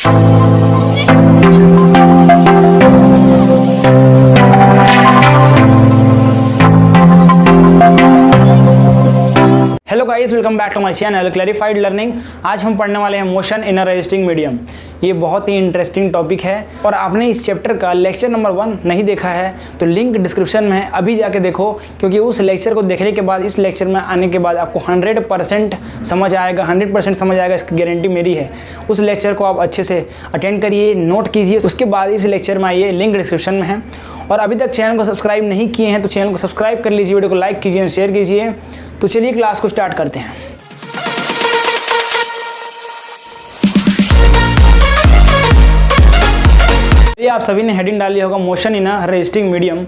Hello guys, welcome back to my channel clarified learning. आज हम पढ़ने वाले हैं motion in a resisting medium. ये बहुत ही इंटरेस्टिंग टॉपिक है और आपने इस चैप्टर का लेक्चर नंबर 1 नहीं देखा है तो लिंक डिस्क्रिप्शन में है, अभी जाके देखो, क्योंकि उस लेक्चर को देखने के बाद इस लेक्चर में आने के बाद आपको 100% समझ आएगा, 100% समझ आएगा, इसकी गारंटी मेरी है। उस लेक्चर को आप अच्छे से अटेंड करिए, नोट कीजिए, उसके बाद इस लेक्चर में आइए, लिंक डिस्क्रिप्शन में है। और अभी तक चैनल को सब्सक्राइब नहीं किए हैं तो चैनल को सब्सक्राइब कर लीजिए, वीडियो को लाइक कीजिए, शेयर कीजिए। तो चलिए क्लास को स्टार्ट करते हैं। ये आप सभी ने हेडिंग डाली होगा motion in a resisting medium.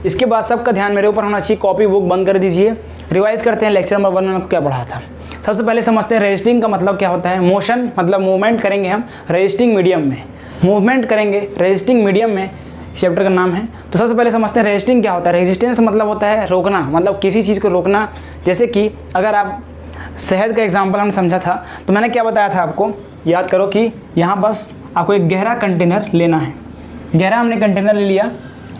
इसके बाद सबका ध्यान मेरे ऊपर होना चाहिए, कॉपी बुक बंद कर दीजिए। रिवाइज करते हैं लेक्चर नंबर 1 में क्या पढ़ा था। सबसे पहले समझते हैं रजिस्टिंग का मतलब क्या होता है। मोशन मतलब मूवमेंट करेंगे हम रजिस्टिंग मीडियम में, मूवमेंट करेंगे रजिस्टिंग मीडियम में, चैप्टर का नाम है। तो सबसे पहले समझते हैं रेजिस्टिंग क्या होता है। रेजिस्टेंस मतलब होता है रोकना, मतलब किसी चीज़ को रोकना। जैसे कि अगर आप शहद का एग्जांपल हमने समझा था तो मैंने क्या बताया था आपको, याद करो कि यहाँ बस आपको एक गहरा कंटेनर लेना है। गहरा हमने कंटेनर ले लिया,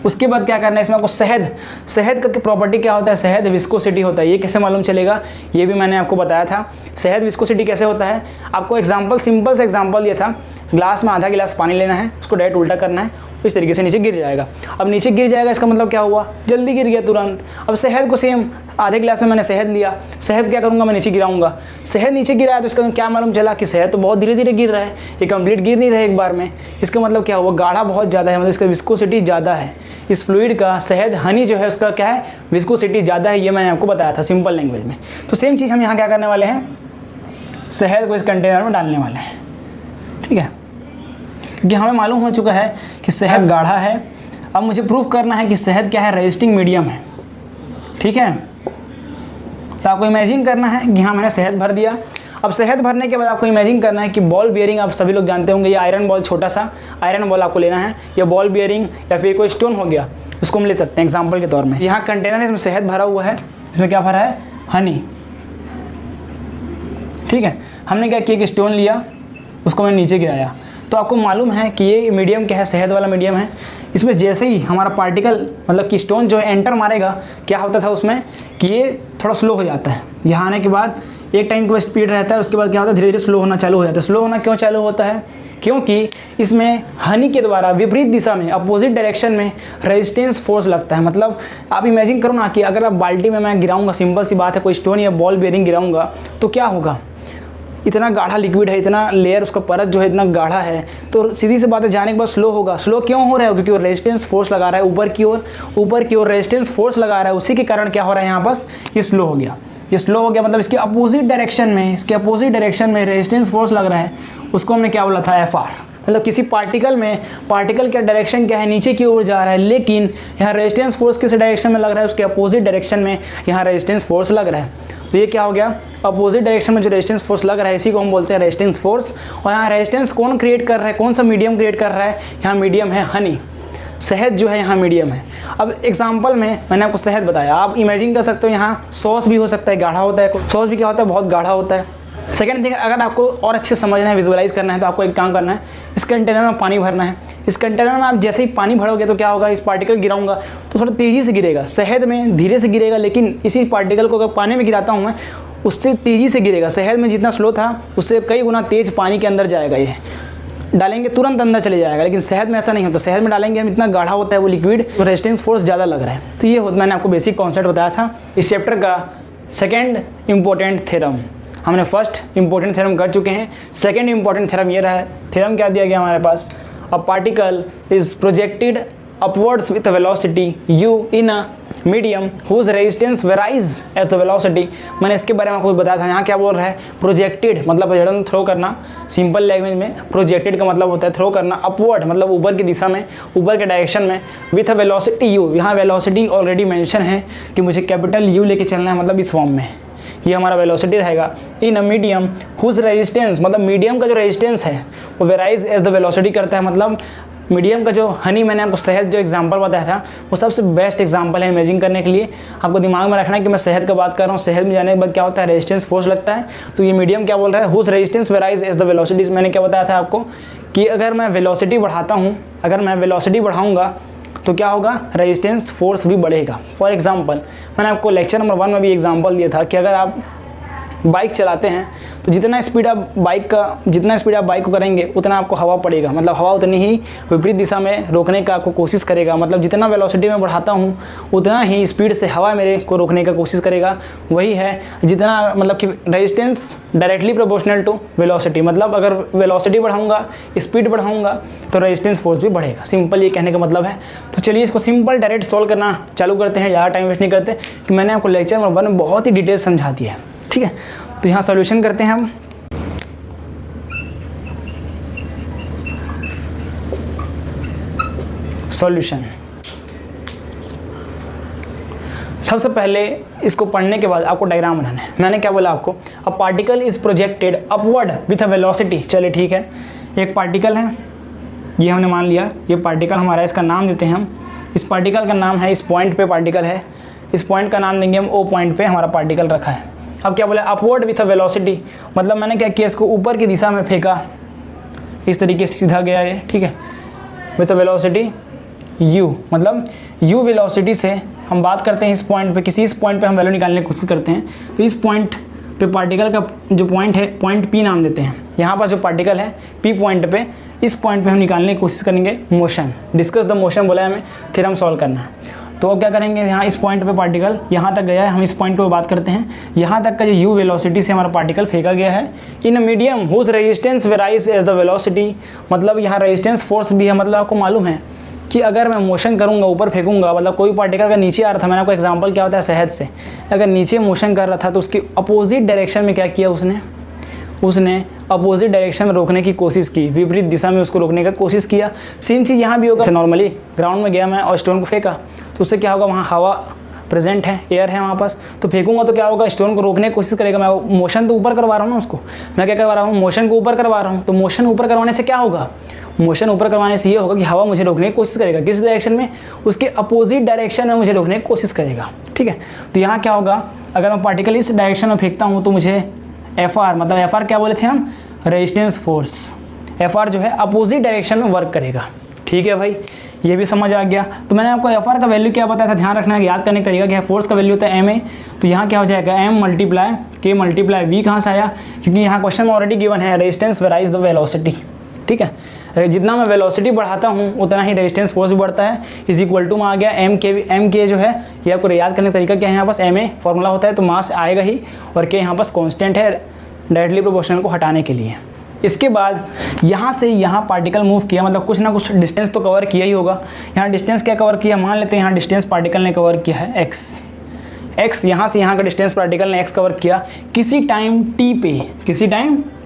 उसके बाद क्या करना है, इसमें आपको शहद का प्रॉपर्टी क्या होता है, शहद विस्कोसिटी होता है। ये कैसे मालूम चलेगा, ये भी मैंने आपको बताया था। शहद विस्कोसिटी कैसे होता है, आपको एग्जांपल, सिंपल से एग्जांपल दिया था। ग्लास में आधा गिलास पानी लेना है, उसको डायरेक्ट उल्टा करना है, इस तरीके से नीचे गिर जाएगा। अब नीचे गिर जाएगा इसका मतलब क्या हुआ, जल्दी गिर गया तुरंत। अब शहद को सेम, आधे गिलास में मैंने शहद लिया, शहद क्या करूँगा, मैं नीचे गिराऊंगा। शहद नीचे गिरा है तो इसका क्या मालूम चला कि शहद तो बहुत धीरे धीरे गिर रहा है, ये कंप्लीट गिर नहीं रहा है एक बार में। इसका मतलब क्या हुआ, गाढ़ा बहुत ज़्यादा है, मतलब इसका विस्कोसिटी ज़्यादा है। इस फ्लूइड का, शहद हनी जो है उसका क्या है, विस्कोसिटी ज़्यादा है। ये मैंने आपको बताया था सिंपल लैंग्वेज में। तो सेम चीज़ हम यहाँ क्या करने वाले हैं, शहद को इस कंटेनर में डालने वाले हैं, ठीक है। क्योंकि हमें मालूम हो चुका है कि शहद गाढ़ा है। अब मुझे प्रूफ करना है कि शहद क्या है, रेजिस्टिंग मीडियम है, ठीक है। तो आपको इमेजिन करना है कि हाँ मैंने शहद भर दिया। अब शहद भरने के बाद आपको इमेजिन करना है कि बॉल बियरिंग, आप सभी लोग जानते होंगे, ये आयरन बॉल, छोटा सा आयरन बॉल आपको लेना है, या बॉल बियरिंग या फिर कोई स्टोन हो गया, उसको हम ले सकते हैं एग्जाम्पल के तौर में। यहाँ कंटेनर है, इसमें शहद भरा हुआ है, इसमें क्या भरा है, हनी, ठीक है। हमने क्या किया कि स्टोन लिया, उसको मैंने नीचे गिराया। तो आपको मालूम है कि ये मीडियम क्या है, शहद वाला मीडियम है। इसमें जैसे ही हमारा पार्टिकल, मतलब कि स्टोन जो है एंटर मारेगा, क्या होता था उसमें कि ये थोड़ा स्लो हो जाता है। यहाँ आने के बाद एक टाइम का स्पीड रहता है, उसके बाद क्या होता है, धीरे धीरे स्लो होना चालू हो जाता है। स्लो होना क्यों चालू होता है, क्योंकि इसमें हनी के द्वारा विपरीत दिशा में, अपोजिट डायरेक्शन में रेजिस्टेंस फोर्स लगता है। मतलब आप इमेजिन करो ना कि अगर आप बाल्टी में मैं गिराऊंगा, सिंपल सी बात है, कोई स्टोन या बॉल बेयरिंग गिराऊंगा तो क्या होगा, इतना गाढ़ा लिक्विड है, इतना लेयर, उसका परत जो है इतना गाढ़ा है, तो सीधी सी बात है जाने के बाद स्लो होगा। स्लो क्यों हो रहा है, क्योंकि वो रेजिस्टेंस फोर्स लगा रहा है ऊपर की ओर रेजिस्टेंस फोर्स लगा रहा है, उसी के कारण क्या हो रहा है, यहाँ बस ये स्लो हो गया। ये स्लो हो गया मतलब इसके अपोजिट डायरेक्शन में रेजिस्टेंस फोर्स लग रहा है, उसको हमने क्या बोला था, FR। मतलब किसी पार्टिकल में, पार्टिकल का डायरेक्शन क्या है, नीचे की ओर जा रहा है, लेकिन यहाँ रेजिस्टेंस फोर्स किस डायरेक्शन में लग रहा है, उसके अपोजिट डायरेक्शन में यहाँ रेजिस्टेंस फोर्स लग रहा है। तो ये क्या हो गया, अपोजिट डायरेक्शन में जो रेजिस्टेंस फोर्स लग रहा है, इसी को हम बोलते हैं रेजिस्टेंस फोर्स। और यहाँ रेजिस्टेंस कौन क्रिएट कर रहा है, कौन सा मीडियम क्रिएट कर रहा है, यहाँ मीडियम है हनी, शहद जो है यहाँ मीडियम है। अब एग्जांपल में मैंने आपको शहद बताया, आप इमेजिन कर सकते हो यहाँ सॉस भी हो सकता है, गाढ़ा होता है। सॉस भी क्या होता है, बहुत गाढ़ा होता है। सेकेंड थिंग, अगर आपको और अच्छे से समझना है, विजुअलाइज करना है, तो आपको एक काम करना है, इस कंटेनर में पानी भरना है। इस कंटेनर में आप जैसे ही पानी भरोगे तो क्या होगा, इस पार्टिकल गिराऊंगा तो थोड़ा तेज़ी से गिरेगा, शहद में धीरे से गिरेगा, लेकिन इसी पार्टिकल को अगर पानी में गिराता हूँ मैं, उससे तेज़ी से गिरेगा। शहद में जितना स्लो था उससे कई गुना तेज़ पानी के अंदर जाएगा, ये डालेंगे तुरंत अंदर चले जाएगा। लेकिन शहद में ऐसा नहीं होता, शहद में डालेंगे हम, इतना गाढ़ा होता है वो लिक्विड, तो रेजिस्टेंस फोर्स ज़्यादा लग रहा है। तो ये मैंने आपको बेसिक कॉन्सेप्ट बताया था इस चैप्टर का सेकेंड इंपॉर्टेंट थ्योरम। हमने फर्स्ट इंपॉर्टेंट थ्योरम कर चुके हैं, सेकेंड इंपॉर्टेंट थ्योरम ये रहा है। थ्योरम क्या दिया गया हमारे पास, a particle is projected upwards with a velocity u in a medium whose resistance varies as the velocity। मैंने इसके बारे में आपको बताया था। यहाँ क्या बोल रहा है, प्रोजेक्टेड मतलब प्रोजेक्शन थ्रो करना, सिंपल लैंग्वेज में प्रोजेक्टेड का मतलब होता है थ्रो करना, अपवर्ड मतलब ऊपर की दिशा में, ऊपर के डायरेक्शन में, विथ अ वेलोसिटी u। यहाँ वेलोसिटी ऑलरेडी मेंशन है कि मुझे कैपिटल U लेके चलना है, मतलब इस फॉर्म में ये हमारा वेलोसिटी रहेगा। इन अ मीडियम हुज रेजिस्टेंस, मतलब मीडियम का जो रेजिस्टेंस है वो वेराइज एज द वेलोसिटी करता है, मतलब मीडियम का जो हनी मैंने आपको शहद जो एग्जांपल बताया था वो सबसे बेस्ट एग्जांपल है इमेजिन करने के लिए। आपको दिमाग में रखना है कि मैं शहद का बात कर रहा हूँ, शहद में जाने के बाद क्या होता है, रेजिस्टेंस फोर्स लगता है। तो ये मीडियम क्या बोल रहा है, whose resistance varies as the velocities. मैंने क्या बताया था आपको कि अगर मैं वेलोसिटी बढ़ाता हूँ, अगर मैं वेलोसिटी बढ़ाऊँगा तो क्या होगा, रेजिस्टेंस फोर्स भी बढ़ेगा। फॉर एग्जांपल मैंने आपको लेक्चर नंबर 1 में भी एग्जांपल दिया था कि अगर आप बाइक चलाते हैं तो जितना स्पीड आप बाइक को करेंगे उतना आपको हवा पड़ेगा, मतलब हवा उतनी ही विपरीत दिशा में रोकने का आपको कोशिश करेगा। मतलब जितना वेलोसिटी में बढ़ाता हूँ उतना ही स्पीड से हवा मेरे को रोकने का कोशिश करेगा। वही है जितना मतलब कि resistance directly proportional to velocity, मतलब अगर वेलोसिटी बढ़ाऊंगा, स्पीड बढ़ाऊंगा तो रेजिस्टेंस फोर्स भी बढ़ेगा। सिंपल ये कहने का मतलब है। तो चलिए इसको सिंपल डायरेक्ट सॉल्व करना चालू करते हैं, ज़्यादा टाइम वेस्ट नहीं करते कि मैंने आपको लेक्चर नंबर 1 में बहुत ही डिटेल समझा दिया है। ठीक है, तो यहाँ सॉल्यूशन करते हैं हम। सॉल्यूशन सबसे पहले इसको पढ़ने के बाद आपको डायग्राम बनाना है। मैंने क्या बोला आपको, अ particle is projected upward with a velocity. चलिए ठीक है, एक पार्टिकल है, ये हमने मान लिया, ये पार्टिकल हमारा, इसका नाम देते हैं हम, इस पार्टिकल का नाम है, इस पॉइंट पे पार्टिकल है, इस पॉइंट का नाम देंगे हम, ओ पॉइंट पे हमारा पार्टिकल रखा है। अब क्या बोला, अपवर्ड विथ अ वेलोसिटी, मतलब मैंने क्या किया, इसको ऊपर की दिशा में फेंका, इस तरीके से सीधा गया ये, ठीक है, विथ अ वेलोसिटी u, मतलब u वेलोसिटी से हम बात करते हैं इस पॉइंट पे, किसी इस पॉइंट पे हम वैल्यू निकालने की कोशिश करते हैं। तो इस पॉइंट पे पार्टिकल का जो पॉइंट है, पॉइंट p नाम देते हैं। यहाँ पर जो पार्टिकल है p पॉइंट पे, इस पॉइंट पे हम निकालने की कोशिश करेंगे मोशन, डिस्कस द मोशन बोला है हमें, थ्योरम सॉल्व करना है। तो अब क्या करेंगे, यहाँ इस पॉइंट पे पार्टिकल यहाँ तक गया है, हम इस पॉइंट पे बात करते हैं, यहाँ तक का जो u वेलोसिटी से हमारा पार्टिकल फेंका गया है in a medium whose resistance varies as the velocity, मतलब यहाँ रेजिस्टेंस फोर्स भी है। मतलब आपको मालूम है कि अगर मैं मोशन करूँगा, ऊपर फेंकूंगा, मतलब कोई पार्टिकल का नीचे आ रहा था, मैंने आपको एग्जांपल क्या होता है शहद से, अगर नीचे मोशन कर रहा था तो उसकी अपोजिट डायरेक्शन में क्या किया उसने अपोजिट डायरेक्शन में रोकने की कोशिश की, विपरीत दिशा में उसको रोकने का कोशिश किया। सेम चीज़ यहाँ भी होगा। नॉर्मली ग्राउंड में गया मैं और स्टोन को फेंका तो उससे क्या होगा, वहाँ हवा प्रेजेंट है, एयर है वहाँ पास, तो फेंकूंगा तो क्या होगा, स्टोन को रोकने की कोशिश करेगा। मैं मोशन तो ऊपर करवा रहा हूँ ना उसको, मैं क्या करवा रहा हूँ, मोशन को ऊपर करवा रहा हूँ। तो मोशन ऊपर करवाने से क्या होगा, मोशन ऊपर करवाने से ये होगा कि हवा मुझे रोकने की कोशिश करेगा, किस डायरेक्शन में, उसके अपोजिट डायरेक्शन में मुझे रोकने की कोशिश करेगा। ठीक है, तो यहाँ क्या होगा, अगर मैं पार्टिकल इस डायरेक्शन में फेंकता हूँ तो मुझे FR, मतलब FR क्या बोले थे हम, रेजिस्टेंस फोर्स, FR जो है अपोजिट डायरेक्शन में वर्क करेगा। ठीक है भाई, ये भी समझ आ गया। तो मैंने आपको FR का वैल्यू क्या बताया था, ध्यान रखना है, याद करने का तरीका क्या है, फोर्स का वैल्यू होता है MA, तो यहाँ क्या हो जाएगा M multiply K multiply V। कहाँ से आया, क्योंकि यहाँ क्वेश्चन में ऑलरेडी गिवन है रेजिस्टेंस वेराइज द वेलोसिटी। ठीक है, जितना मैं वेलोसिटी बढ़ाता हूँ उतना ही रेजिस्टेंस फोर्स भी बढ़ता है, इज इक्वल टू में आ गया M K जो है, ये आपको याद करने का तरीका क्या है, यहाँ पास MA फॉर्मूला होता है तो मास आएगा ही, और K यहाँ पास कॉन्स्टेंट है डायरेक्टली प्रोपोर्शनल को हटाने के लिए। इसके बाद यहाँ से यहाँ पार्टिकल मूव किया, मतलब कुछ ना कुछ डिस्टेंस तो कवर किया ही होगा। यहाँ डिस्टेंस क्या कवर किया, मान लेते हैं यहाँ डिस्टेंस पार्टिकल ने कवर किया है x, यहाँ से यहाँ का डिस्टेंस पार्टिकल ने x कवर किया, किसी टाइम t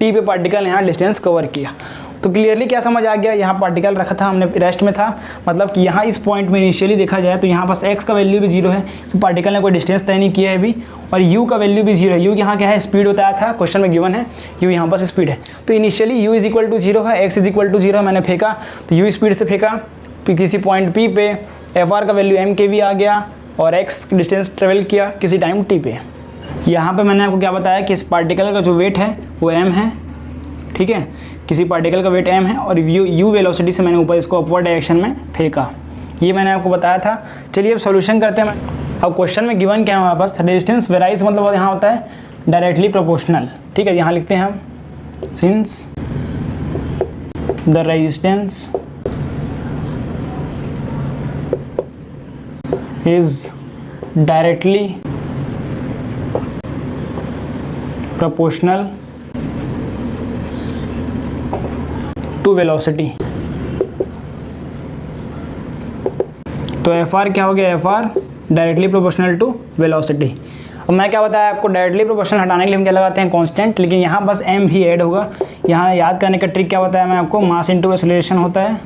पे पार्टिकल ने यहाँ डिस्टेंस कवर किया। तो क्लियरली क्या समझ आ गया, यहाँ पार्टिकल रखा था हमने, रेस्ट में था, मतलब कि यहाँ इस पॉइंट में इनिशियली देखा जाए तो यहाँ पास x का वैल्यू भी 0 है, तो पार्टिकल ने कोई डिस्टेंस तय नहीं किया है अभी, और u का वैल्यू भी 0 है। u यहाँ क्या है, स्पीड बताया था, क्वेश्चन में गिवन है, u यहाँ पास स्पीड है। तो initially u is equal to 0 है, x इज इक्वल टू 0 मैंने फेंका, तो u स्पीड से फेंका, फिर किसी पॉइंट p पे FR का वैल्यू MKV आ गया, और x डिस्टेंस ट्रेवल किया किसी टाइम t पे। यहाँ पे मैंने आपको क्या बताया कि इस पार्टिकल का जो वेट है वो m है। ठीक है, किसी पार्टिकल का वेट m है, और u वेलोसिटी से मैंने ऊपर इसको अपवर्ड डायरेक्शन में फेंका, ये मैंने आपको बताया था। चलिए अब सॉल्यूशन करते हैं। अब क्वेश्चन में गिवन क्या है हमारे पास, रेजिस्टेंस वेराइज, मतलब यहाँ होता है डायरेक्टली प्रोपोर्शनल। ठीक है, यहाँ लिखते हैं हम, since the resistance is directly proportional to velocity, तो FR क्या हो गया, FR directly proportional to velocity. अब मैं क्या बताया आपको, डायरेक्टली प्रोपोर्शनल हटाने के लिए हम क्या लगाते हैं, कांस्टेंट, लेकिन यहाँ बस m भी ऐड होगा। यहाँ याद करने का ट्रिक क्या बताया मैं आपको, मास इनटू एक्सेलरेशन होता है।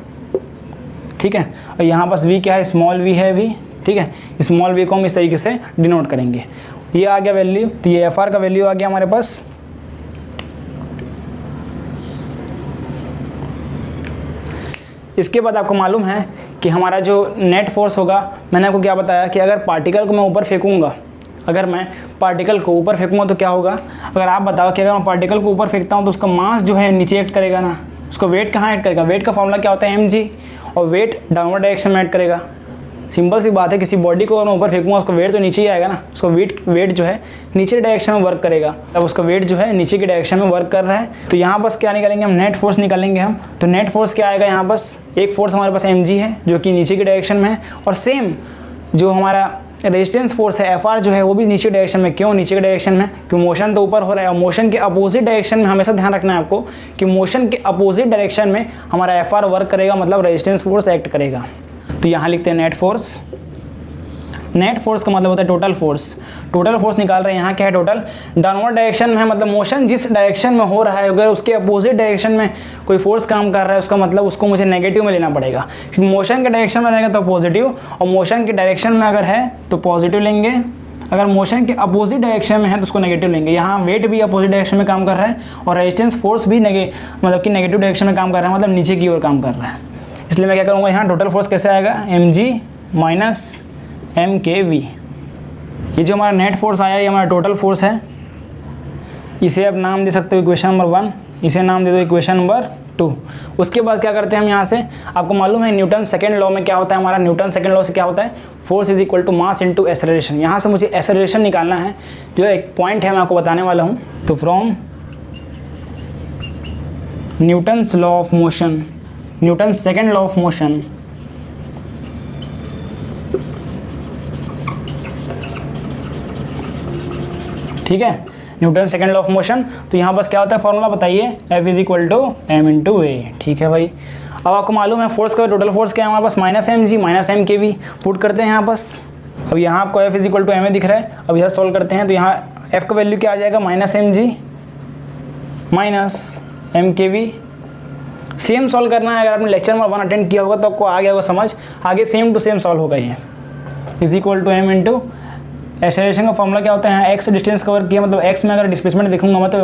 ठीक है, और यहाँ बस v क्या है, स्मॉल v है v। ठीक है, स्मॉल v को हम इस तरीके से डिनोट करेंगे। ये आ गया वैल्यू, तो ये FR का वैल्यू आ गया हमारे पास। इसके बाद आपको मालूम है कि हमारा जो नेट फोर्स होगा, मैंने आपको क्या बताया कि अगर पार्टिकल को मैं ऊपर फेंकूंगा, अगर मैं पार्टिकल को ऊपर फेंकूंगा तो क्या होगा। अगर आप बताओ कि अगर मैं पार्टिकल को ऊपर फेंकता हूँ तो उसका मास जो है नीचे एक्ट करेगा ना, उसका वेट कहाँ एक्ट करेगा। वेट का फॉर्मूला क्या होता है mg, और वेट डाउनवर्ड डायरेक्शन में एक्ट करेगा। सिंपल सी बात है, किसी बॉडी को मैं ऊपर फेंकूंगा उसका वेट तो नीचे ही आएगा ना, उसका वेट जो है नीचे डायरेक्शन में वर्क करेगा। अब उसका वेट जो है नीचे के डायरेक्शन में वर्क कर रहा है, तो यहाँ बस क्या निकालेंगे हम, नेट फोर्स निकालेंगे हम। तो नेट फोर्स क्या आएगा, यहाँ बस एक फोर्स हमारे पास mg है जो कि नीचे के डायरेक्शन में है, और सेम जो हमारा रेजिस्टेंस फोर्स है Fr जो है वो भी नीचे डायरेक्शन में। क्यों नीचे के डायरेक्शन में, क्योंकि मोशन तो ऊपर हो रहा है, और मोशन के अपोजिट डायरेक्शन में हमेशा ध्यान रखना है आपको कि मोशन के अपोजिट डायरेक्शन में हमारा Fr वर्क करेगा, मतलब रेजिस्टेंस फोर्स एक्ट करेगा। तो यहाँ लिखते हैं नेट फोर्स। नेट फोर्स का मतलब होता है टोटल फोर्स। टोटल फोर्स निकाल रहे हैं, यहाँ क्या है टोटल, डाउनवर्ड डायरेक्शन में है, मतलब मोशन जिस डायरेक्शन में हो रहा है अगर उसके अपोजिट डायरेक्शन में कोई फोर्स काम कर रहा है उसका मतलब उसको मुझे नेगेटिव में लेना पड़ेगा, क्योंकि मोशन के डायरेक्शन में रहेगा तो पॉजिटिव, और मोशन के डायरेक्शन में अगर है तो पॉजिटिव लेंगे, अगर मोशन के अपोजिट डायरेक्शन में है तो उसको नेगेटिव लेंगे। यहाँ वेट भी अपोजिट डायरेक्शन में काम कर रहा है और रेजिस्टेंस फोर्स भी मतलब कि नेगेटिव डायरेक्शन में काम कर रहा है, मतलब नीचे की ओर काम कर रहा है। इसलिए मैं क्या करूँगा, यहाँ टोटल फोर्स कैसे आएगा, mg माइनस mkv। ये जो हमारा नेट फोर्स आया ये हमारा टोटल फोर्स है। इसे आप नाम दे सकते हो इक्वेशन नंबर 1, इसे नाम दे दो इक्वेशन नंबर 2। उसके बाद क्या करते हैं हम यहाँ से, आपको मालूम है न्यूटन सेकेंड लॉ में क्या होता है, हमारा न्यूटन सेकेंड लॉ से क्या होता है, force is equal to mass into acceleration. यहाँ से मुझे एक्सेलरेशन निकालना है, जो एक पॉइंट है मैं आपको बताने वाला हूँ। तो from Newton's law of motion, Newton second law of motion, ठीक है, Newton second law of motion. तो यहाँ बस क्या होता है फॉर्मूला बताइए, F is equal to m into a. ठीक है भाई, अब आपको मालूम है फोर्स का टोटल फोर्स क्या है हमारे पास, minus mg minus mkv। Put करते हैं यहाँ बस। अब यहाँ आपको F is equal to ma दिख रहा है। अब यह सॉल्व करते हैं तो यहाँ F का वैल्यू क्या आ जाएगा, minus mg minus mkv। Same solve करना है, अगर आपने लेक्चर नंबर 1 अटेंड किया होगा तो आपको आ गया होगा समझ, आगे सेम टू सेम सॉल्व होगा ये। Is equal to m into acceleration का फॉर्मूला क्या होता है, यहाँ x डिस्टेंस कवर किया, मतलब x में अगर डिस्प्लेसमेंट देखूंगा मैं तो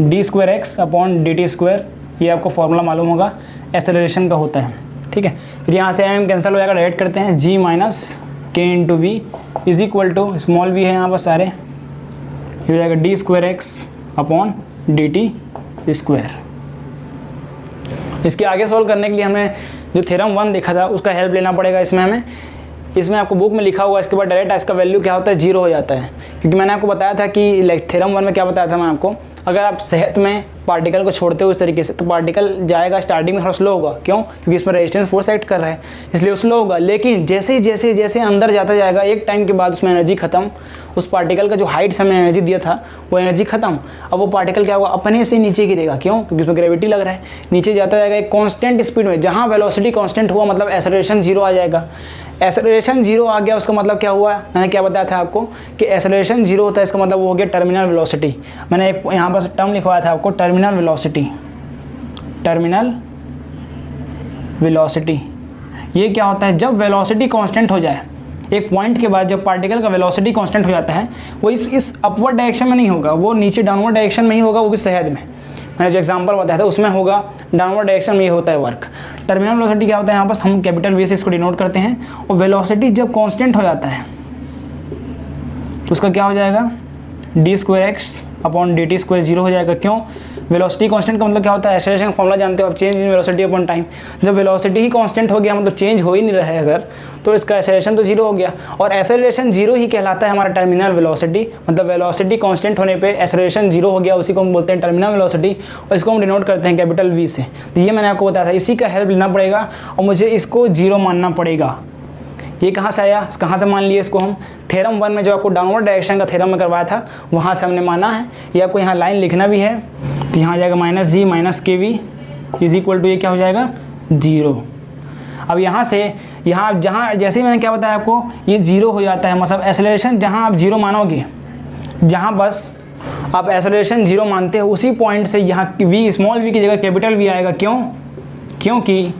d2x अपॉन dt², ये आपको फॉर्मूला मालूम होगा एक्सेलरेशन का होता है। ठीक है, फिर यहाँ से m कैंसिल हो जाएगा, डायरेक्ट करते हैं g minus k into V is equal to small v है यहाँ पर सारे, फिर हो जाएगा d2x अपॉन dt²। इसके आगे सॉल्व करने के लिए हमें जो थ्योरम 1 देखा था उसका हेल्प लेना पड़ेगा। इसमें आपको बुक में लिखा हुआ है, इसके बाद डायरेक्ट इसका वैल्यू क्या होता है, 0 हो जाता है। क्योंकि मैंने आपको बताया था कि थ्योरम 1 में क्या बताया था मैं आपको, अगर आप सेहत में पार्टिकल को छोड़ते हो इस तरीके से तो पार्टिकल जाएगा स्टार्टिंग में थोड़ा स्लो होगा। क्यों, क्योंकि इसमें रेजिस्टेंस फोर्स एक्ट कर रहा है इसलिए वो स्लो होगा। लेकिन जैसे जैसे जैसे अंदर जाता जाएगा एक टाइम के बाद उसमें एनर्जी खत्म, उस पार्टिकल का जो हाइट से हमें एनर्जी दिया था वो एनर्जी खत्म। अब वो पार्टिकल क्या होगा, अपने से नीचे गिरेगा। क्यों, क्योंकि उसमें ग्रेविटी लग रहा है, नीचे जाता जाएगा एक कांस्टेंट स्पीड में। जहाँ वेलोसिटी कांस्टेंट हुआ मतलब एक्सेलरेशन 0 आ जाएगा। एक्सेलरेशन 0 आ गया उसका मतलब क्या हुआ, मैंने क्या बताया था आपको कि एक्सेलरेशन 0 होता है, इसका मतलब वो हो गया टर्मिनल वेलोसिटी। मैंने एक यहाँ पर टर्म लिखवाया था आपको, टर्मिनल वेलोसिटी। टर्मिनल वेलोसिटी ये क्या होता है, जब वेलोसिटी कांस्टेंट हो जाए एक पॉइंट के बाद, जब पार्टिकल का वेलोसिटी कांस्टेंट हो जाता है वो इस अपवर्ड डायरेक्शन में नहीं होगा, वो नीचे डाउनवर्ड डायरेक्शन में ही होगा, वो भी शहद में। मैंने जो एग्जांपल बताया था उसमें होगा डाउनवर्ड डायरेक्शन में ही होता है वर्क। टर्मिनल वेलोसिटी क्या होता है, यहाँ पर हम कैपिटल वी से इसको डिनोट करते हैं। और वेलोसिटी जब कांस्टेंट हो जाता है तो उसका क्या हो जाएगा, d2x अपॉन dt² 0 हो जाएगा। क्यों, वेलोसिटी कांस्टेंट का मतलब क्या होता है, एक्सेलरेशन का फॉर्मूला जानते हो आप, change in velocity upon time. जब वेलोसिटी ही कांस्टेंट हो गया मतलब चेंज हो ही नहीं रहा है अगर, तो इसका एक्सेलरेशन तो 0 हो गया। और एक्सेलरेशन 0 ही कहलाता है हमारा टर्मिनल वेलोसिटी, मतलब वेलोसिटी कांस्टेंट होने पे एक्सेलरेशन 0 हो गया, उसी को हम बोलते हैं टर्मिनल वेलोसिटी, और इसको हम डिनोट करते हैं कैपिटल वी से। तो ये मैंने आपको बताया था, इसी का हेल्प लेना पड़ेगा और मुझे इसको 0 मानना पड़ेगा। ये कहाँ से आया, कहाँ से मान लिए इसको हम, थ्योरम 1 में जो आपको डाउनवर्ड डायरेक्शन का थ्योरम में करवाया था वहाँ से हमने माना है। ये आपको यहाँ लाइन लिखना भी है, तो यहाँ आ जाएगा माइनस जी माइनस के वी इज इक्वल टू ये क्या हो जाएगा 0। अब यहाँ से यहाँ जहाँ जैसे ही मैंने क्या बताया आपको, ये 0 हो जाता है, मतलब एक्सेलरेशन जहाँ आप 0 मानोगे, जहाँ बस आप एक्सेलरेशन 0 मानते हो उसी पॉइंट से यहाँ वी स्मॉल वी की जगह कैपिटल वी आएगा। क्यों, क्योंकि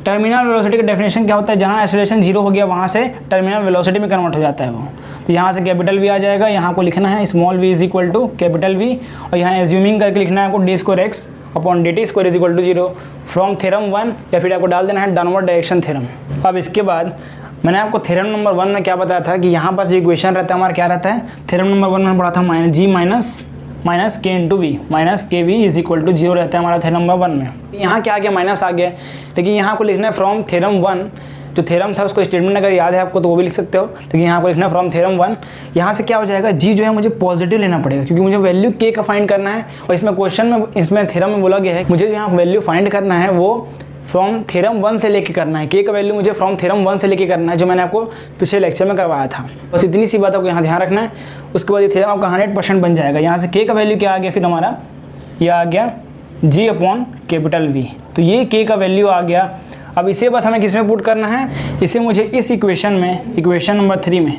टर्मिनल वेलोसिटी का डेफिनेशन क्या होता है, जहाँ एक्सेलरेशन 0 हो गया वहाँ से टर्मिनल वेलोसिटी में कन्वर्ट हो जाता है वो। तो यहाँ से कैपिटल वी आ जाएगा, यहाँ को लिखना है small V is equal to capital V, और यहाँ एज्यूमिंग करके लिखना है आपको d2x upon dt square is equal to 0 from theorem 1, या फिर आपको डाल देना है डाउनवर्ड डायरेक्शन थ्योरम। अब इसके बाद मैंने आपको थ्योरम नंबर 1 में क्या बताया था कि यहाँ पास जो इक्वेशन रहता है हमारा क्या रहता है, थ्योरम नंबर 1 में पढ़ा था g माइनस के इंटू वी माइनस के वी इज इक्वल टू 0 रहता है हमारा थ्योरम नंबर 1 में। यहाँ क्या आ गया, माइनस आ गया, लेकिन यहाँ को लिखना है फ्रॉम थ्योरम 1, जो थ्योरम था उसको स्टेटमेंट अगर याद है आपको तो वो भी लिख सकते हो, लेकिन यहाँ को लिखना है फ्रॉम थ्योरम 1। यहाँ से क्या हो जाएगा, जी जो है मुझे पॉजिटिव लेना पड़ेगा क्योंकि मुझे वैल्यू के का फाइंड करना है, और इसमें क्वेश्चन में इसमें थ्योरम में बोला गया है मुझे जो यहाँ वैल्यू फाइंड करना है वो फ्रॉम थ्योरम 1 से लेके करना है, के का वैल्यू मुझे फ्रॉम थ्योरम 1 से लेके करना है, जो मैंने आपको पिछले लेक्चर में करवाया था। बस इतनी सी बातों को यहाँ ध्यान रखना है। उसके बाद ये थ्योरम आपका 100% बन जाएगा। यहाँ से के का वैल्यू क्या आ गया, फिर हमारा ये आ गया जी अपॉन कैपिटल वी, तो ये के का वैल्यू आ गया। अब इसे बस हमें किस में पुट करना है, इसे मुझे इस इक्वेशन में, इक्वेशन नंबर 3 में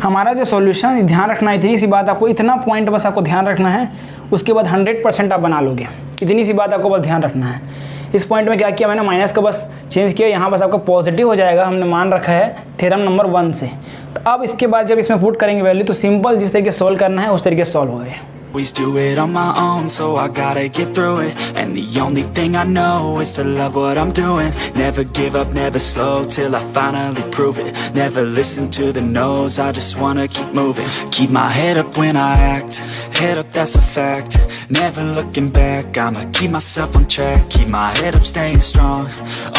हमारा जो सॉल्यूशन, ध्यान रखना है इतनी सी बात, आपको इतना पॉइंट बस आपको ध्यान रखना है, उसके बाद 100% आप बना लोगे। इतनी सी बात आपको बस ध्यान रखना है। इस पॉइंट में क्या किया मैंने, माइनस का बस चेंज किया, यहाँ बस आपका पॉजिटिव हो जाएगा, हमने मान रखा है थ्योरम नंबर 1 से। तो अब इसके बाद जब इसमें पुट करेंगे वैल्यू, तो सिंपल जिस तरीके से सॉल्व करना है उस तरीके से सॉल्व हो गए। Always do it on my own, so I gotta get through it. And the only thing I know is to love what I'm doing. Never give up, never slow, till I finally prove it. Never listen to the no's, I just wanna keep moving. Keep my head up when I act, head up that's a fact. Never looking back, I'ma keep myself on track. Keep my head up, staying strong,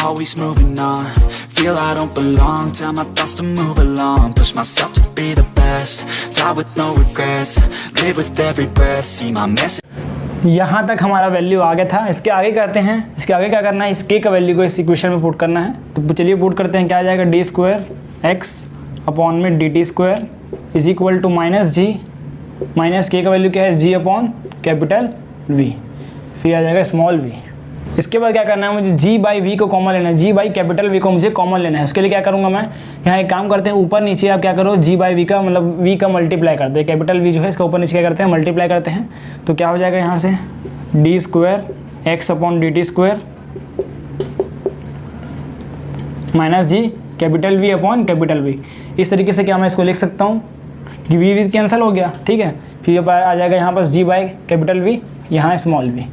always moving on. Feel I don't belong, tell my thoughts to move along. Push myself to be the best, die with no regrets. Live with every breath, see my message. यहाँ तक हमारा value आ गया था। इसके आगे करते हैं, इसके आगे क्या करना है, इस के का वैल्यू को इस इक्वेशन में पुट करना है। तो चलिए पुट करते हैं, क्या आ जाएगा, डी स्क्वायर एक्स अपॉन में D T square is equal to minus G, minus K का वैल्यू क्या है, जी अपॉन कैपिटल वी, फिर आ जाएगा स्मॉल वी। इसके बाद क्या करना है, मुझे जी बाई वी को कॉमन लेना है, जी बाई कैपिटल वी को मुझे कॉमन लेना है। उसके लिए क्या करूँगा मैं, यहाँ एक काम करते हैं, ऊपर नीचे आप क्या करो, जी बाई वी का मतलब वी का मल्टीप्लाई करते हैं, कैपिटल वी जो है इसका ऊपर नीचे क्या करते हैं, मल्टीप्लाई करते हैं। तो क्या हो जाएगा यहाँ से, d square x upon d T square minus g capital v upon capital v. इस तरीके से क्या मैं इसको लिख सकता हूँ कि वी वी कैंसिल हो गया, ठीक है। फिर आ जाएगा यहाँ पर जी बाई कैपिटल वी, यहाँ स्मॉल वी।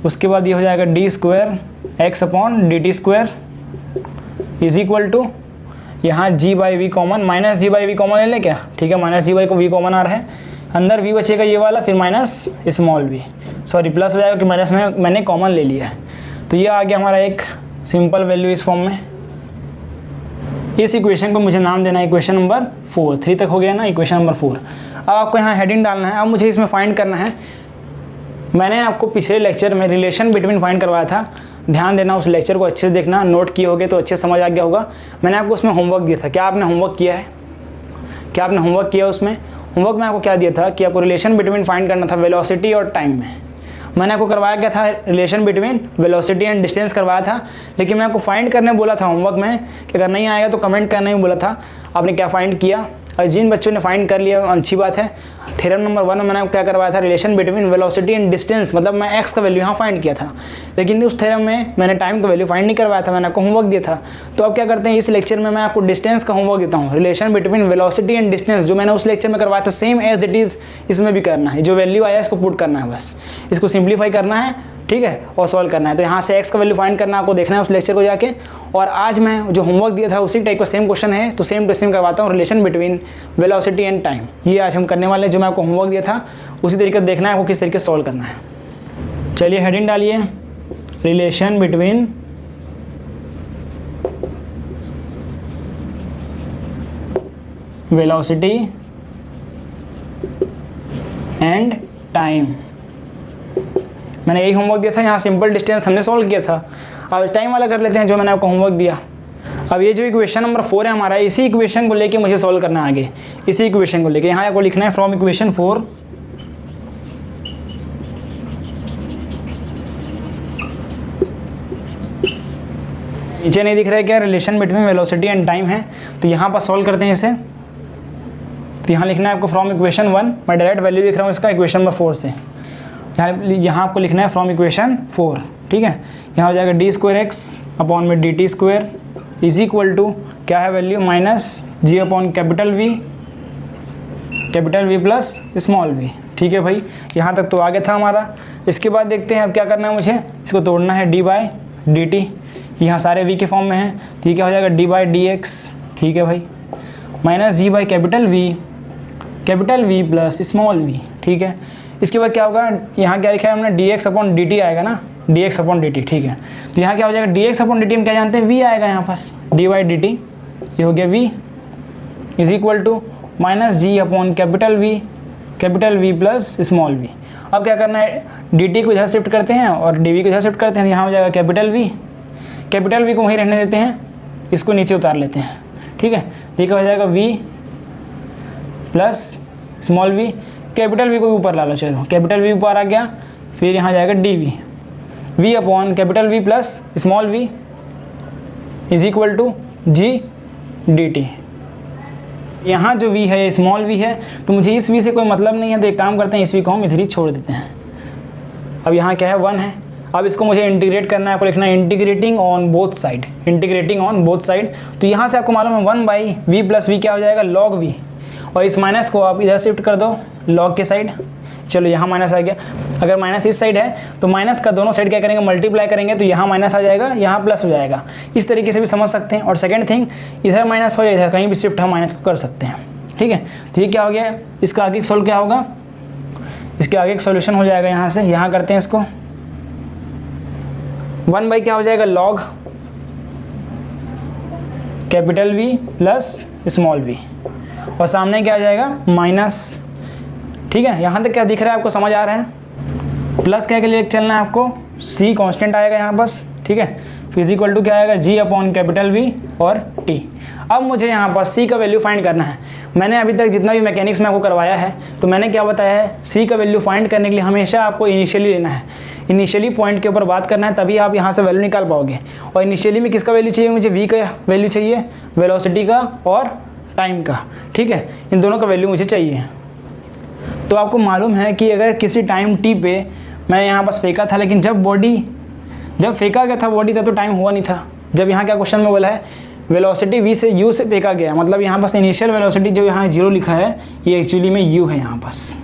उसके बाद ये हो जाएगा D square x upon d T square is equal to, यहाँ g by v common, minus g by v common ले लें क्या, ठीक है, माइनस जी बाई को वी कॉमन आ रहा है, अंदर वी बचेगा ये वाला, फिर minus small v, sorry plus हो जाएगा कि माइनस में मैंने कॉमन ले लिया है। तो ये आ गया हमारा एक सिंपल वैल्यू इस फॉर्म में। इस इक्वेशन को मुझे नाम देना है इक्वेशन नंबर 4, 3 तक हो गया ना, इक्वेशन नंबर 4। अब आपको यहाँ हेडिंग डालना है। अब मुझे इसमें फाइंड करना है, मैंने आपको पिछले लेक्चर में रिलेशन बिटवीन फाइंड करवाया था, ध्यान देना, उस लेक्चर को अच्छे से देखना, नोट किए होगे तो अच्छे समझ आ गया होगा। मैंने आपको उसमें होमवर्क दिया था, क्या आपने होमवर्क किया है, क्या आपने होमवर्क किया उसमें? होमवर्क में आपको क्या दिया था कि आपको रिलेशन बिटवीन फाइंड करना था वेलोसिटी और टाइम में। मैंने आपको करवाया क्या था, relation between velocity and distance करवाया था, लेकिन मैं आपको फाइंड करने बोला था होमवर्क में कि अगर नहीं आएगा तो कमेंट करने में बोला था। आपने क्या फाइंड किया, और जिन बच्चों ने फाइंड कर लिया अच्छी बात है। थ्योरम नंबर 1 में मैंने क्या करवाया था, relation between velocity and distance, मतलब मैं एक्स का वैल्यू यहाँ फाइंड किया था, लेकिन उस थ्योरम में मैंने टाइम का वैल्यू फाइंड नहीं करवाया था, मैंने आपको होमवर्क दिया था। तो अब क्या करते हैं, इस लेक्चर में मैं आपको डिस्टेंस का होमवर्क देता हूँ, relation between velocity and distance, जो मैंने उस लेक्चर में करवाया था सेम एज इट इज़ इसमें भी करना है। जो वैल्यू आया इसको पुट करना है, बस इसको सिंप्लीफाई करना है, ठीक है, और सॉल्व करना है। तो यहाँ से एक्स का वैल्यू फाइंड करना आपको देखना है उस लेक्चर को जाके। और आज मैं जो होमवर्क दिया था उसी टाइप का सेम क्वेश्चन है, तो सेम टू सेम करवाता हूँ, relation between velocity and time. ये आज हम करने वाले हैं, जो मैं आपको होमवर्क दिया था उसी तरीके से देखना है आपको किस तरीके से सॉल्व करना है। चलिए हेडिंग डालिए, relation between velocity and time. मैंने यही होमवर्क दिया था, यहाँ सिंपल डिस्टेंस हमने सॉल्व किया था। अब टाइम वाला कर लेते हैं जो मैंने आपको होमवर्क दिया। अब ये जो इक्वेशन नंबर 4 है हमारा, इसी इक्वेशन को लेके मुझे सॉल्व करना है आगे, इसी इक्वेशन को लेके। यहाँ आपको लिखना है फ्रॉम इक्वेशन 4 नीचे नहीं दिख रहा है क्या, relation between velocity and time है, तो यहाँ पर सॉल्व करते हैं इसे। तो यहाँ लिखना है आपको फ्रॉम इक्वेशन 1, मैं डायरेक्ट वैल्यू लिख रहा हूँ इसका इक्वेशन नंबर 4 से। यहाँ आपको लिखना है फ्रॉम इक्वेशन 4, ठीक है। यहाँ हो जाएगा डी स्क्वायर एक्स अपॉन में D T square is equal to क्या है value, minus G upon capital V plus small V, ठीक है भाई। यहाँ तक तो आ गया था हमारा। इसके बाद देखते हैं अब क्या करना है मुझे, इसको तोड़ना है d/dt, यहाँ सारे v के फॉर्म में हैं, तो ये क्या हो जाएगा d/dx, ठीक है भाई, minus g by capital V plus small v, ठीक है। इसके बाद क्या होगा, यहाँ क्या लिखा है हमने dx/dt आएगा ना, dx/dt, ठीक है। तो यहाँ क्या हो जाएगा dx/dt हम क्या जानते हैं, v आएगा यहाँ पास, d/dt, ये हो गया v is equal to minus capital V plus small v। अब क्या करना है, dt को इधर शिफ्ट करते हैं और dv को इधर शिफ्ट करते हैं, यहाँ हो जाएगा कैपिटल V को वहीं रहने देते हैं, इसको नीचे उतार लेते हैं, ठीक है। तो ये क्या हो जाएगा v plus small v, capital V को भी ऊपर ला लो, चलो कैपिटल V ऊपर आ गया, फिर यहाँ जाएगा dv, v upon capital V plus small v is equal to g/dt। यहाँ जो v है स्मॉल v है, तो मुझे इस v से कोई मतलब नहीं है, तो एक काम करते हैं इस v को हम इधर ही छोड़ देते हैं। अब यहाँ क्या है 1 है, अब इसको मुझे इंटीग्रेट करना है, आपको लिखना है इंटीग्रेटिंग ऑन बोथ साइड। तो यहाँ से आपको मालूम है 1/v प्लस v क्या हो जाएगा log v, और इस माइनस को आप इधर शिफ्ट कर दो log के साइड, चलो यहाँ माइनस आ गया। अगर माइनस इस साइड है तो माइनस का दोनों साइड क्या करेंगे, मल्टीप्लाई करेंगे, तो यहाँ माइनस आ जाएगा, यहाँ प्लस हो जाएगा, इस तरीके से भी समझ सकते हैं। और सेकंड थिंग, इधर माइनस हो या इधर कहीं भी शिफ्ट हम माइनस को कर सकते हैं, ठीक है। तो ये क्या हो गया, इसका आगे सोल्व क्या होगा, इसके आगे एक सोल्यूशन हो जाएगा, यहाँ से यहाँ करते हैं इसको, 1 क्या हो जाएगा log capital V plus small v, और सामने क्या आ जाएगा माइनस, ठीक है। यहाँ तक क्या दिख रहा है आपको, समझ आ रहा है। प्लस क्या के लिए चलना है आपको, c कांस्टेंट आएगा यहाँ पास, ठीक है। फिर इक्वल टू क्या आएगा g अपॉन कैपिटल V और t। अब मुझे यहाँ पर c का वैल्यू फाइंड करना है। मैंने अभी तक जितना भी मैकेनिक्स में आपको करवाया है, तो मैंने क्या बताया है, c का वैल्यू फाइंड करने के लिए हमेशा आपको इनिशियली लेना है, इनिशियली पॉइंट के ऊपर बात करना है, तभी आप यहाँ से वैल्यू निकाल पाओगे। और इनिशियली में किसका वैल्यू चाहिए, मुझे v का वैल्यू चाहिए, वेलोसिटी का और टाइम का, ठीक है, इन दोनों का वैल्यू मुझे चाहिए। तो आपको मालूम है कि अगर किसी टाइम t पे मैं यहाँ बस फेंका था, लेकिन जब फेंका गया था बॉडी तब तो टाइम हुआ नहीं था। जब यहाँ क्या क्वेश्चन में बोला है वेलोसिटी v से u से फेंका गया, मतलब यहाँ पास इनिशियल वेलोसिटी जो यहाँ 0 लिखा है ये एक्चुअली में u है यहाँ पास,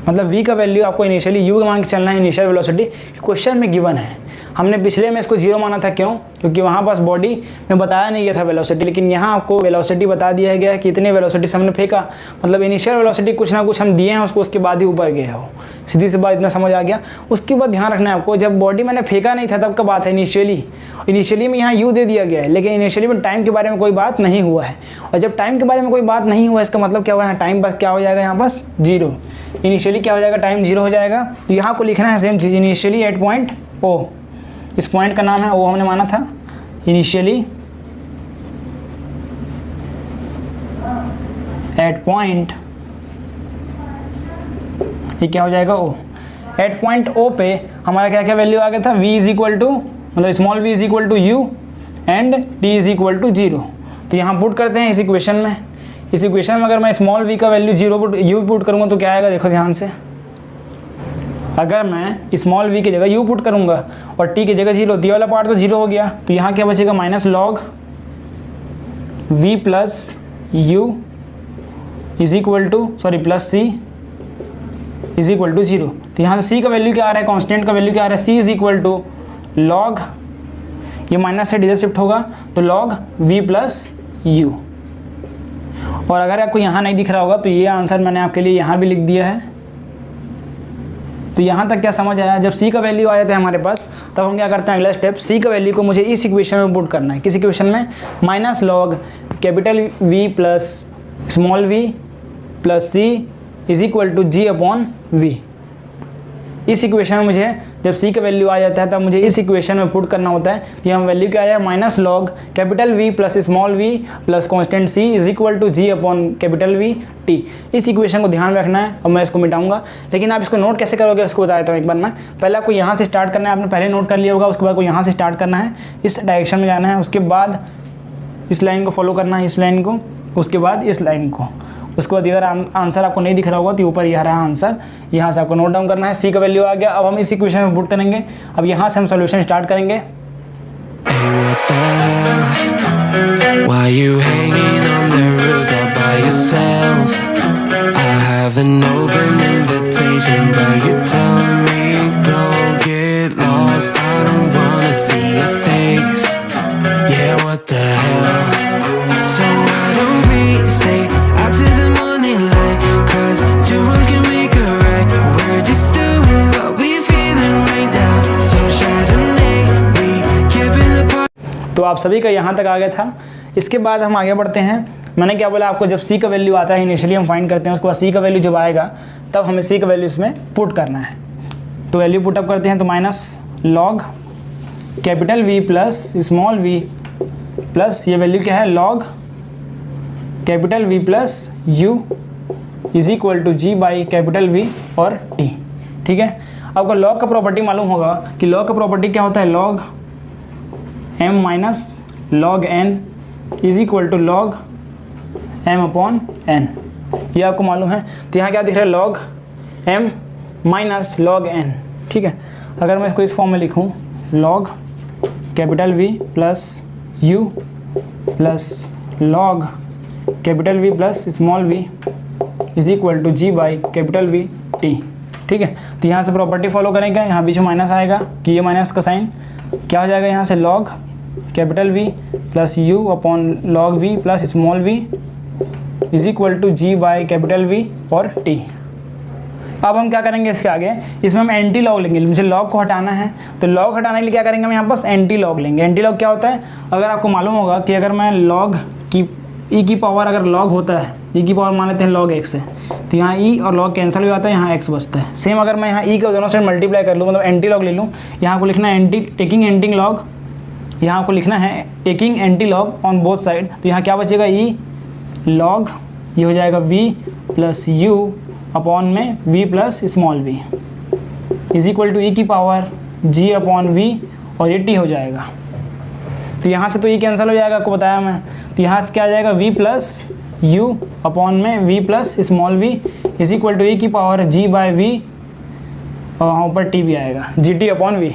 मतलब v का वैल्यू आपको इनिशियली u मान के चलना है, इनिशियल वेलोसिटी क्वेश्चन में गिवन है। हमने पिछले में इसको 0 माना था, क्यों, क्योंकि वहाँ पास बॉडी में बताया नहीं गया था वेलोसिटी, लेकिन यहाँ आपको वेलोसिटी बता दिया गया कि इतने वेलोसिटी से हमने फेंका, मतलब इनिशियल वेलोसिटी कुछ ना कुछ हम दिए हैं उसको, उसके बाद ही ऊपर गया हो। सीधी सी बात, इतना समझ आ गया। उसके बाद ध्यान रखना है आपको, जब बॉडी मैंने फेंका नहीं था तब का बात है, इनिशियली में यहाँ u दे दिया गया है, लेकिन इनिशियली में टाइम के बारे में कोई बात नहीं हुआ है। और जब टाइम के बारे में कोई बात नहीं हुआ, इसका मतलब क्या हुआ है, टाइम बस क्या हो जाएगा यहाँ पास 0, इनिशियली क्या हो जाएगा, टाइम 0 हो जाएगा। तो यहाँ को लिखना है same cheese, initially at point o, इस पॉइंट का नाम है o, हमने माना था इनिशियली एट पॉइंट, ये क्या हो जाएगा o, एट पॉइंट o पे हमारा क्या क्या वैल्यू आ गया था, v इज इक्वल टू, मतलब small v is equal to u and t is equal to 0। तो यहाँ पुट करते हैं इस इक्वेशन में। इस इक्वेशन में अगर मैं स्मॉल v का वैल्यू 0 u पुट करूँगा तो क्या आएगा, देखो ध्यान से, अगर मैं स्मॉल v की जगह u पुट करूँगा और t की जगह 0, दिया वाला पार्ट तो 0 हो गया, तो यहाँ क्या बचेगा, minus log v plus u is equal to, sorry plus c is equal to 0। तो यहाँ से c का वैल्यू क्या आ रहा है, कांस्टेंट का वैल्यू क्या आ रहा है, c is equal to log, ये माइनस से इधर शिफ्ट होगा तो लॉग v प्लस u। और अगर आपको यहाँ नहीं दिख रहा होगा तो ये आंसर मैंने आपके लिए यहाँ भी लिख दिया है। तो यहाँ तक क्या समझ आया, जब c का वैल्यू आ जाता है हमारे पास, तब हम क्या करते हैं, अगला स्टेप, c का वैल्यू को मुझे इस इक्वेशन में पुट करना है। किस इक्वेशन में, minus log capital V plus small v plus c is equal to g upon v। इस इक्वेशन में मुझे जब c का वैल्यू आ जाता है तब मुझे इस इक्वेशन में पुट करना होता है। तो यहाँ वैल्यू क्या आया, minus log capital V plus small v plus constant c is equal to g upon capital V t। इस इक्वेशन को ध्यान रखना है और मैं इसको मिटाऊंगा, लेकिन आप इसको नोट कैसे करोगे उसको बता देता हूँ एक बार मैं। पहले आपको यहाँ से स्टार्ट करना है, आपने पहले नोट कर लिया होगा, उसके बाद आपको यहाँ से स्टार्ट करना है, इस डायरेक्शन में जाना है, उसके बाद इस लाइन को फॉलो करना है, इस लाइन को, उसके बाद इस लाइन को, उसके बाद अगर आंसर आपको नहीं दिख रहा होगा तो ऊपर ये रहा आंसर, यहाँ से आपको नोट डाउन करना है। c का वैल्यू आ गया, अब हम इस इक्वेशन में पुट करेंगे। अब यहाँ से हम सॉल्यूशन स्टार्ट करेंगे। Why you hanging on the roof all by yourself? I have an open invitation, but you're telling me go तो आप सभी का यहाँ तक आ गया था। इसके बाद हम आगे बढ़ते हैं। मैंने क्या बोला आपको, जब सी का वैल्यू आता है इनिशियली हम फाइंड करते हैं, उसके बाद सी का वैल्यू जब आएगा तब हमें सी का वैल्यू इसमें पुट करना है। तो वैल्यू पुटअप करते हैं, तो minus log capital V plus small v plus ये वैल्यू क्या है, log capital V plus u is equal to g by capital V और t। ठीक है, आपको लॉग का प्रॉपर्टी मालूम होगा कि लॉग का प्रॉपर्टी क्या होता है, log m minus log n is equal to log m upon n, ये आपको मालूम है। तो यहाँ क्या दिख रहा है, log m minus log n। ठीक है, अगर मैं इसको इस फॉर्म में लिखूँ, log capital V plus u plus log capital V plus small v is equal to g by capital V t। ठीक है, तो यहाँ से प्रॉपर्टी फॉलो करेंगे, यहाँ बीच में माइनस आएगा कि ये माइनस का साइन क्या हो जाएगा, यहाँ से log capital V plus u upon log v plus small v is equal to g by capital V और t। अब हम क्या करेंगे इसके आगे, इसमें हम एंटी लॉग लेंगे। मुझे लॉग को हटाना है, तो लॉग हटाने के लिए क्या करेंगे, हम यहाँ पास एंटी लॉग लेंगे। एंटी लॉग क्या होता है, अगर आपको मालूम होगा कि अगर मैं लॉग की ई की पावर अगर लॉग होता है, ई की पावर मान लेते हैं लॉग x है, तो यहाँ ई और लॉग कैंसिल हो जाता है, यहाँ x बचता है। सेम अगर मैं यहाँ ई के दोनों साइड मल्टीप्लाई कर लूँ, मतलब एंटी लॉग ले लूँ, यहाँ को लिखना है एंटी टेकिंग एंटी लॉग, यहाँ को लिखना है taking anti log on both side. तो यहाँ क्या बचेगा, ई लॉग, ये हो जाएगा v प्लस u अपॉन में v plus small v is equal to e की पावर g अपॉन v और ये t हो जाएगा। तो यहाँ से तो ये कैंसिल हो जाएगा, आपको बताया मैं। तो यहाँ से क्या आ जाएगा, v प्लस u अपॉन में v plus small v is equal to e की पावर g बाय v और वहाँ ऊपर t भी आएगा, gt अपॉन v।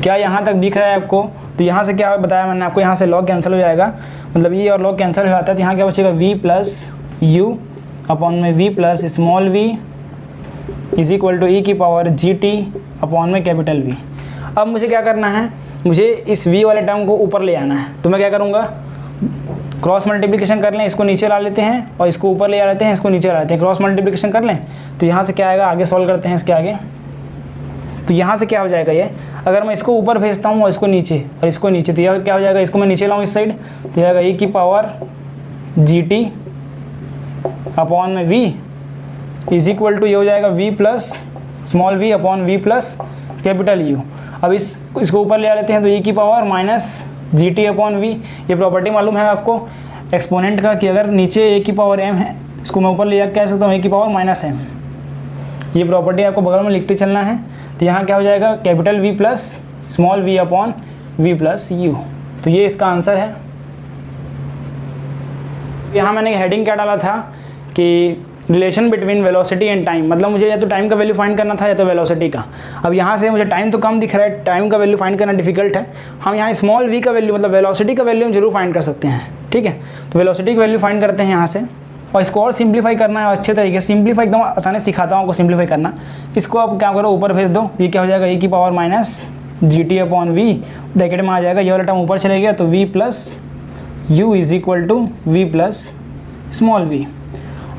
क्या यहाँ तक दिख रहा है आपको? तो यहाँ से क्या बताया मैंने आपको, यहाँ से लॉग कैंसिल हो जाएगा, मतलब ये और लॉग कैंसिल हो जाता है। तो यहाँ क्या बचेगा, v प्लस u अपॉन में v plus small v is equal to e की पावर gt अपॉन में कैपिटल V। अब मुझे क्या करना है, मुझे इस v वाले टर्म को ऊपर ले आना है। तो मैं क्या करूँगा, क्रॉस मल्टीप्लिकेशन कर लें, इसको नीचे ला लेते हैं और इसको ऊपर ले आ लेते हैं, इसको नीचे ला लेते हैं, क्रॉस मल्टीप्लिकेशन कर लें। तो यहाँ से क्या आएगा, आगे सॉल्व करते हैं इसके आगे। तो यहाँ से क्या हो जाएगा, ये अगर मैं इसको ऊपर भेजता हूँ और इसको नीचे और इसको नीचे, तो यह क्या हो जाएगा, इसको मैं नीचे लाऊँ इस साइड, तो यह आएगा ई की पावर gt अपॉन में v इज इक्वल टू ये हो जाएगा v plus small v upon v plus capital u। अब इसको ऊपर ले आ लेते हैं, तो e की power minus gt upon v। ये प्रॉपर्टी मालूम है आपको एक्सपोनेंट का कि अगर नीचे a की पावर m है, इसको मैं ऊपर ले आ कह सकता हूँ a की पावर माइनस m। ये प्रॉपर्टी आपको बगल में लिखते चलना है। तो यहाँ क्या हो जाएगा, capital V plus small v upon v plus u। तो ये इसका आंसर है। यहाँ मैंने हेडिंग क्या डाला था कि relation between velocity and time, मतलब मुझे या तो टाइम का वैल्यू फाइंड करना था या तो वेलोसिटी का। अब यहाँ से मुझे टाइम तो कम दिख रहा है, टाइम का वैल्यू फाइंड करना डिफिकल्ट है। हम यहाँ स्मॉल v का वैल्यू मतलब वेलोसिटी का वैल्यू हम जरूर फाइंड कर सकते हैं। ठीक है, तो वेलोसिटी की वैल्यू फाइंड करते हैं यहाँ से, और इसको और सिंप्लीफाई करना है अच्छे तरीके से। सिंप्लीफाई एकदम आसानी से सिखाता हूँ आपको सिंप्लीफाई करना। इसको आप क्या करो, ऊपर भेज दो, ये क्या हो जाएगा, e की power minus gt upon v, bracket में आ जाएगा, ये वाला टर्म ऊपर चले गया, तो v plus u is equal to v plus small v।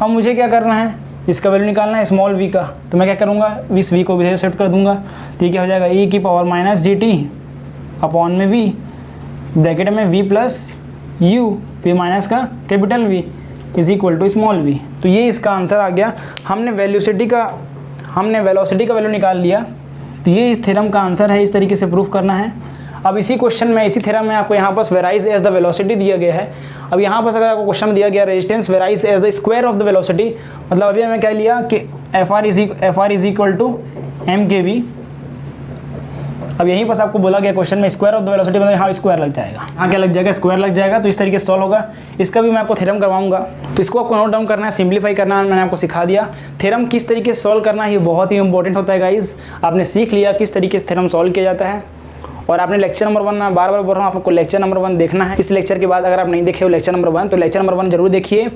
अब मुझे क्या करना है, इसका वैल्यू निकालना है स्मॉल v का। तो मैं क्या करूँगा, इस v को भी इधर शिफ्ट कर दूंगा, तो ये क्या हो जाएगा, e की पावर माइनस gt अपॉन में v, ब्रैकेट में v प्लस u, फिर माइनस का capital V is equal to small v। तो ये इसका आंसर आ गया। हमने वेलोसिटी का वैल्यू निकाल लिया। तो ये इस थ्योरम का आंसर है, इस तरीके से प्रूफ करना है। अब इसी क्वेश्चन में, इसी थ्योरम में आपको यहाँ पास वेराइज एज द वेलोसिटी दिया गया है। अब यहाँ पास अगर आपको क्वेश्चन दिया गया resistance varies as the square of the velocity, मतलब अभी हमें क्या लिया कि F R is equal to M K V. अब यहीं पास आपको बोला गया क्वेश्चन में स्क्वायर ऑफ द वेलोसिटी, मतलब यहाँ स्क्वायर लग जाएगा, यहाँ क्या लग जाएगा, स्क्वायर लग जाएगा। तो इस तरीके से सॉल्व होगा। इसका भी मैं आपको थ्योरम करवाऊंगा, तो इसको आपको नोट डाउन करना है, सिंप्लीफाई करना है, मैंने आपको सिखा दिया। थ्योरम किस तरीके से सॉल्व करना है ये बहुत ही इंपॉर्टेंट होता है गाइज। आपने सीख लिया किस तरीके से थ्योरम सॉल्व किया जाता है। और आपने लेक्चर नंबर 1, मैं बार बार बोल रहा हूँ आपको लेक्चर नंबर 1 देखना है। इस लेक्चर के बाद अगर आप नहीं देखे हो लेक्चर नंबर 1, तो लेक्चर नंबर 1 जरूर देखिए।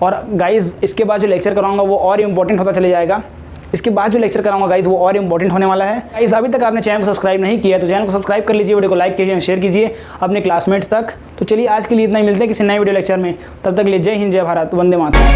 और गाइज इसके बाद जो लेक्चर कराऊंगा वो और इंपॉर्टेंट होता चले जाएगा। इसके बाद जो लेक्चर कराऊंगा गाइज वो और इंपॉर्टेंट होने वाला है। गाइज अभी तक आपने चैनल को सब्सक्राइब नहीं किया तो चैनल को सब्सक्राइब कर लीजिए, वीडियो को लाइक कीजिए, शेयर कीजिए अपने क्लासमेट्स तक। तो चलिए आज के लिए इतना ही, मिलते हैं किसी नए वीडियो लेक्चर में। तब तक के लिए जय हिंद, जय भारत, वंदे मातरम।